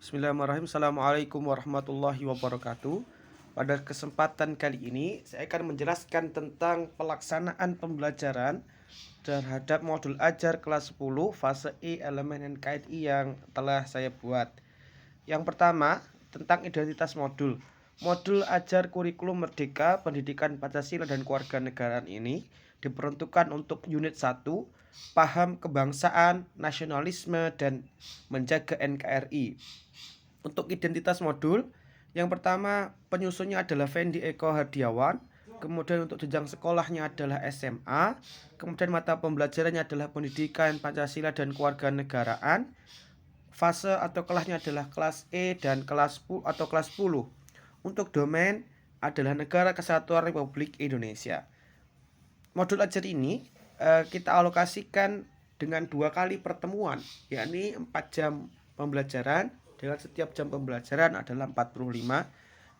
Bismillahirrahmanirrahim. Assalamualaikum warahmatullahi wabarakatuh. Pada kesempatan kali ini saya akan menjelaskan tentang pelaksanaan pembelajaran terhadap modul ajar kelas 10 fase E elemen NKRI yang telah saya buat. Yang pertama, tentang identitas modul. Modul ajar kurikulum Merdeka, Pendidikan Pancasila dan Kewarganegaraan ini diperuntukkan untuk unit 1, paham kebangsaan, nasionalisme dan menjaga NKRI. Untuk identitas modul, yang pertama penyusunnya adalah Fendi Eko Hadiawan, kemudian untuk jenjang sekolahnya adalah SMA, kemudian mata pembelajarannya adalah Pendidikan Pancasila dan Kewarganegaraan, fase atau kelasnya adalah kelas E dan kelas 10 atau kelas 10. Untuk domain adalah Negara Kesatuan Republik Indonesia. Modul ajar ini kita alokasikan dengan 2 kali pertemuan, yakni 4 jam pembelajaran dengan setiap jam pembelajaran adalah 45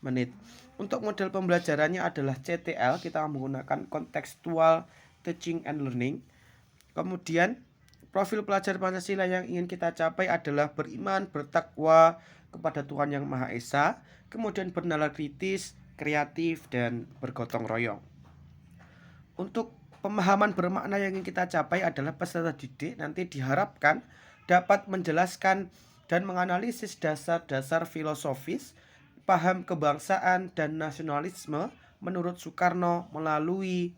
menit. Untuk model pembelajarannya adalah CTL, kita menggunakan contextual teaching and learning. Kemudian profil pelajar Pancasila yang ingin kita capai adalah beriman, bertakwa kepada Tuhan Yang Maha Esa, kemudian bernalar kritis, kreatif, dan bergotong royong. Untuk pemahaman bermakna yang ingin kita capai adalah peserta didik nanti diharapkan dapat menjelaskan dan menganalisis dasar-dasar filosofis, paham kebangsaan dan nasionalisme menurut Soekarno melalui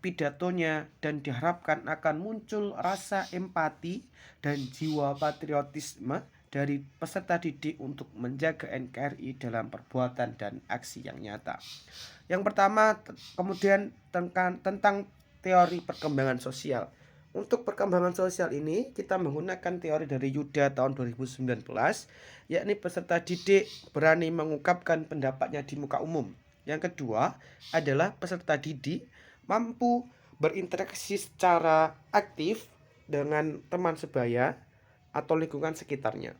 pidatonya, dan diharapkan akan muncul rasa empati dan jiwa patriotisme dari peserta didik untuk menjaga NKRI dalam perbuatan dan aksi yang nyata. Yang pertama, kemudian tentang teori perkembangan sosial. Untuk perkembangan sosial ini kita menggunakan teori dari Yuda tahun 2019, yakni peserta didik berani mengungkapkan pendapatnya di muka umum. Yang kedua adalah peserta didik mampu berinteraksi secara aktif dengan teman sebaya atau lingkungan sekitarnya.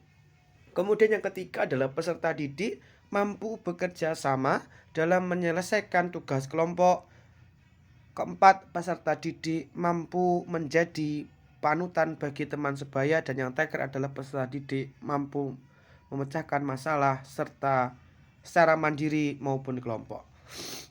Kemudian yang ketiga adalah peserta didik mampu bekerja sama dalam menyelesaikan tugas kelompok. Keempat, peserta didik mampu menjadi panutan bagi teman sebaya, dan yang terakhir adalah peserta didik mampu memecahkan masalah serta secara mandiri maupun kelompok.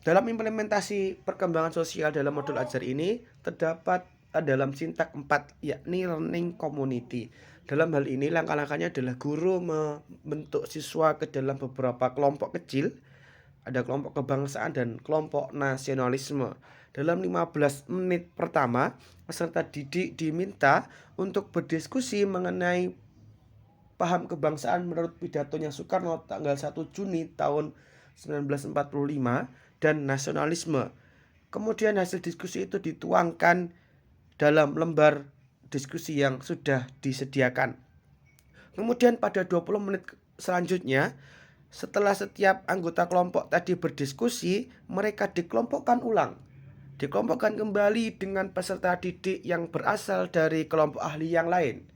Dalam implementasi perkembangan sosial dalam modul ajar ini terdapat dalam sintak 4, yakni learning community. Dalam hal ini langkah-langkahnya adalah guru membentuk siswa ke dalam beberapa kelompok kecil. Ada kelompok kebangsaan dan kelompok nasionalisme. Dalam 15 menit pertama, peserta didik diminta untuk berdiskusi mengenai paham kebangsaan menurut pidatonya Soekarno tanggal 1 Juni tahun 1945 dan nasionalisme. Kemudian hasil diskusi itu dituangkan dalam lembar diskusi yang sudah disediakan. Kemudian pada 20 menit selanjutnya, setelah setiap anggota kelompok tadi berdiskusi, mereka dikelompokkan ulang. Dikelompokkan kembali dengan peserta didik yang berasal dari kelompok ahli yang lain,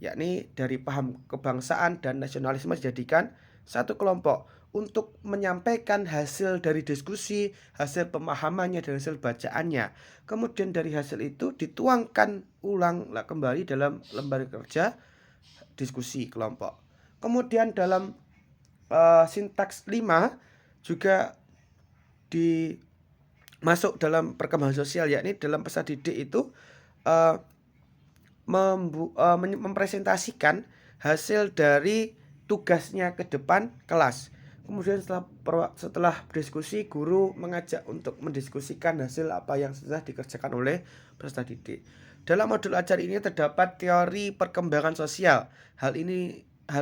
yakni dari paham kebangsaan dan nasionalisme dijadikan satu kelompok untuk menyampaikan hasil dari diskusi, hasil pemahamannya dan hasil bacaannya. Kemudian dari hasil itu dituangkan ulang kembali dalam lembar kerja diskusi kelompok. Kemudian dalam sintaks 5 juga masuk dalam perkembangan sosial, yakni dalam peserta didik itu mempresentasikan hasil dari tugasnya ke depan kelas. Kemudian setelah berdiskusi, guru mengajak untuk mendiskusikan hasil apa yang sudah dikerjakan oleh peserta didik. Dalam modul ajar ini terdapat teori perkembangan sosial. Hal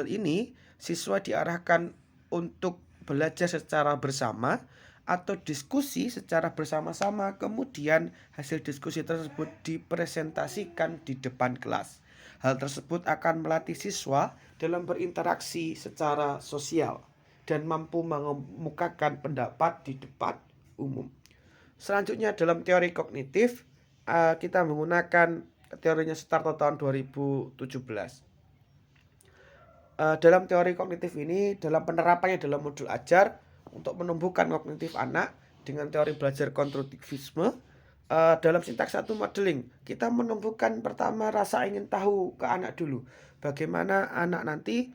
ini siswa diarahkan untuk belajar secara bersama atau diskusi secara bersama-sama, kemudian hasil diskusi tersebut dipresentasikan di depan kelas. Hal tersebut akan melatih siswa dalam berinteraksi secara sosial dan mampu mengemukakan pendapat di depan umum. Selanjutnya dalam teori kognitif, kita menggunakan teorinya Sutarto tahun 2017. Dalam teori kognitif ini, dalam penerapannya dalam modul ajar untuk menumbuhkan kognitif anak dengan teori belajar konstruktivisme, dalam sintaks 1 modeling, kita menumbuhkan pertama rasa ingin tahu ke anak dulu. Bagaimana anak nanti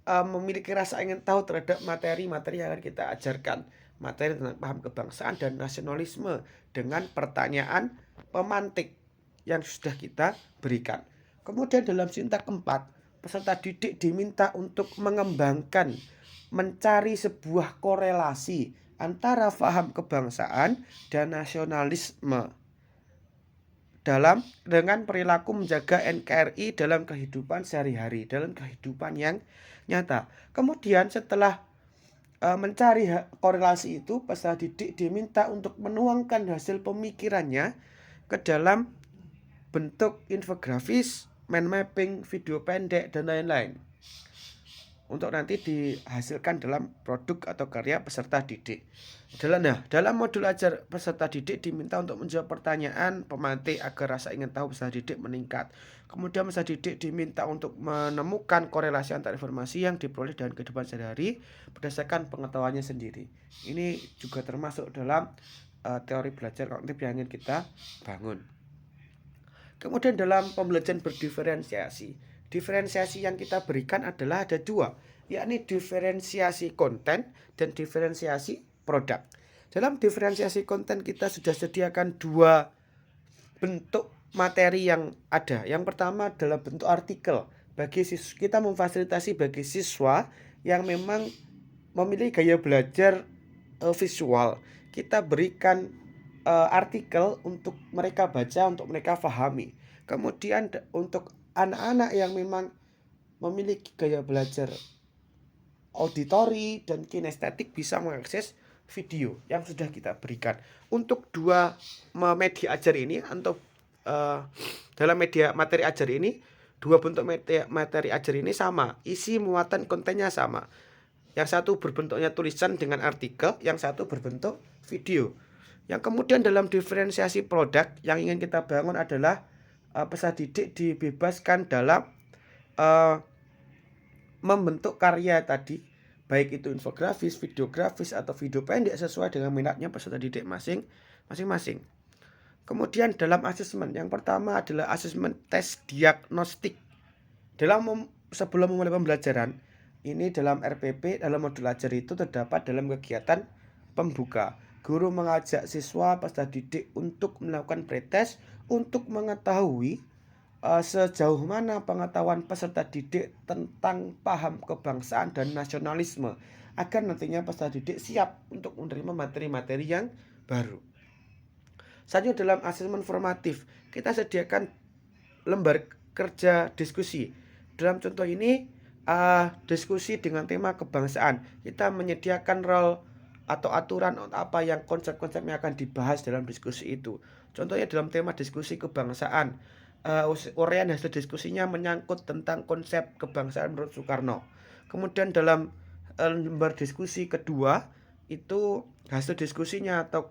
memiliki rasa ingin tahu terhadap materi-materi yang akan kita ajarkan. Materi tentang paham kebangsaan dan nasionalisme dengan pertanyaan pemantik yang sudah kita berikan. Kemudian dalam sintak keempat, peserta didik diminta untuk mengembangkan, mencari sebuah korelasi antara paham kebangsaan dan nasionalisme dengan perilaku menjaga NKRI dalam kehidupan sehari-hari, dalam kehidupan yang nyata. Kemudian setelah mencari korelasi itu, peserta didik diminta untuk menuangkan hasil pemikirannya ke dalam bentuk infografis, mind mapping, video pendek, dan lain-lain, untuk nanti dihasilkan dalam produk atau karya peserta didik. Dalam modul ajar, peserta didik diminta untuk menjawab pertanyaan pemantik agar rasa ingin tahu peserta didik meningkat. Kemudian peserta didik diminta untuk menemukan korelasi antara informasi yang diperoleh dengan kehidupan sehari-hari berdasarkan pengetahuannya sendiri. Ini juga termasuk dalam teori belajar kognitif yang ingin kita bangun. Kemudian dalam pembelajaran berdiferensiasi, diferensiasi yang kita berikan adalah ada dua, yakni diferensiasi konten dan diferensiasi produk. Dalam diferensiasi konten kita sudah sediakan dua bentuk materi yang ada. Yang pertama adalah bentuk artikel. Kita memfasilitasi bagi siswa yang memang memiliki gaya belajar visual. Kita berikan artikel untuk mereka baca, untuk mereka pahami. Kemudian untuk anak-anak yang memang memiliki gaya belajar auditori dan kinestetik bisa mengakses video yang sudah kita berikan. Untuk dua media ajar ini, untuk dalam media materi ajar ini, dua bentuk materi ajar ini sama, isi muatan kontennya sama. Yang satu berbentuknya tulisan dengan artikel, yang satu berbentuk video. Yang kemudian dalam diferensiasi produk yang ingin kita bangun adalah peserta didik dibebaskan dalam membentuk karya tadi, baik itu infografis, videografis, atau video pendek sesuai dengan minatnya peserta didik masing-masing. Kemudian dalam asesmen, yang pertama adalah asesmen tes diagnostik. Sebelum memulai pembelajaran, ini dalam RPP, dalam modul ajar itu terdapat dalam kegiatan pembuka. Guru mengajak siswa peserta didik untuk melakukan pretest untuk mengetahui sejauh mana pengetahuan peserta didik tentang paham kebangsaan dan nasionalisme, agar nantinya peserta didik siap untuk menerima materi-materi yang baru. Selanjutnya dalam asesmen formatif, kita sediakan lembar kerja diskusi. Dalam contoh ini diskusi dengan tema kebangsaan. Kita menyediakan role atau aturan apa yang konsep-konsep yang akan dibahas dalam diskusi itu. Contohnya dalam tema diskusi kebangsaan, uraian hasil diskusinya menyangkut tentang konsep kebangsaan menurut Soekarno. Kemudian dalam lembar diskusi kedua itu hasil diskusinya atau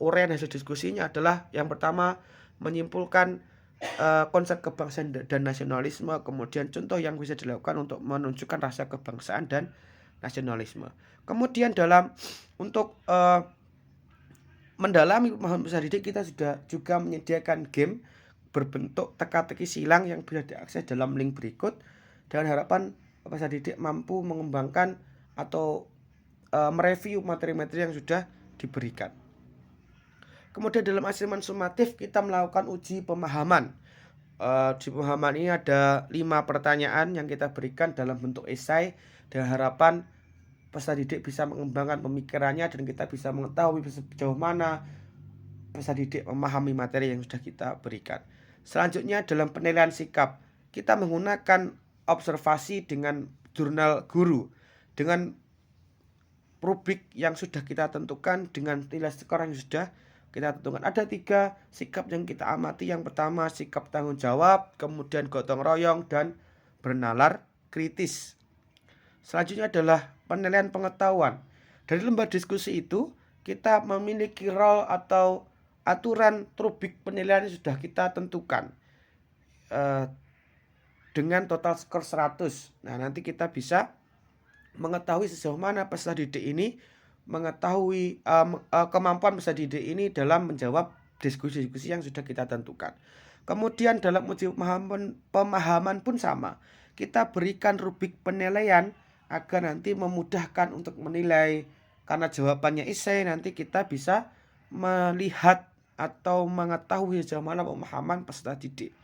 uraian hasil diskusinya adalah yang pertama menyimpulkan konsep kebangsaan dan nasionalisme, kemudian contoh yang bisa dilakukan untuk menunjukkan rasa kebangsaan dan nasionalisme. Kemudian untuk mendalami pemahaman peserta didik, kita sudah juga menyediakan game berbentuk teka-teki silang yang bisa diakses dalam link berikut, dengan harapan peserta didik mampu mengembangkan atau mereview materi-materi yang sudah diberikan. Kemudian dalam asesmen sumatif kita melakukan uji pemahaman. Di pemahaman ini ada 5 pertanyaan yang kita berikan dalam bentuk esai, dengan harapan peserta didik bisa mengembangkan pemikirannya dan kita bisa mengetahui sejauh mana peserta didik memahami materi yang sudah kita berikan. Selanjutnya dalam penilaian sikap, kita menggunakan observasi dengan jurnal guru, dengan rubrik yang sudah kita tentukan, dengan nilai skor yang sudah kita tentukan. Ada 3 sikap yang kita amati. Yang pertama sikap tanggung jawab, kemudian gotong royong, dan bernalar kritis. Selanjutnya adalah penilaian pengetahuan. Dari lembar diskusi itu kita memiliki role atau aturan rubrik penilaian yang sudah kita tentukan dengan total skor 100. Nah, nanti kita bisa mengetahui sejauh mana peserta didik ini mengetahui kemampuan peserta didik ini dalam menjawab diskusi-diskusi yang sudah kita tentukan. Kemudian dalam uji pemahaman pun sama. Kita berikan rubrik penilaian agar nanti memudahkan untuk menilai. Karena jawabannya esai, nanti kita bisa melihat atau mengetahui sejauh mana pemahaman peserta didik.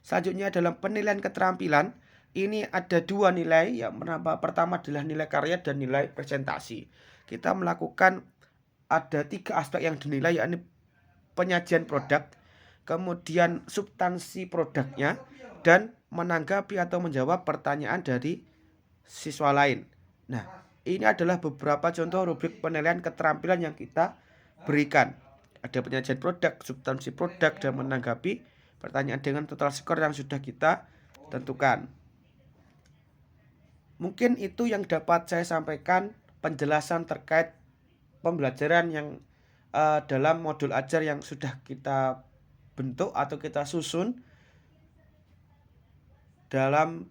Selanjutnya dalam penilaian keterampilan, ini ada dua nilai. Yang pertama adalah nilai karya dan nilai presentasi. Kita melakukan ada 3 aspek yang dinilai, yakni penyajian produk, kemudian substansi produknya, dan menanggapi atau menjawab pertanyaan dari siswa lain. Nah, ini adalah beberapa contoh rubrik penilaian keterampilan yang kita berikan. Ada penyajian produk, substansi produk, dan menanggapi pertanyaan dengan total skor yang sudah kita tentukan. Mungkin itu yang dapat saya sampaikan penjelasan terkait pembelajaran yang dalam modul ajar yang sudah kita bentuk atau kita susun dalam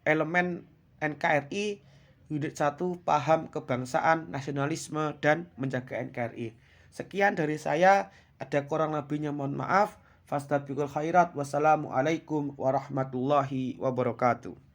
elemen NKRI unit 1 paham kebangsaan, nasionalisme, dan menjaga NKRI. Sekian dari saya, ada kurang lebihnya mohon maaf. Fastabiqul khairat. Wassalamualaikum warahmatullahi wabarakatuh.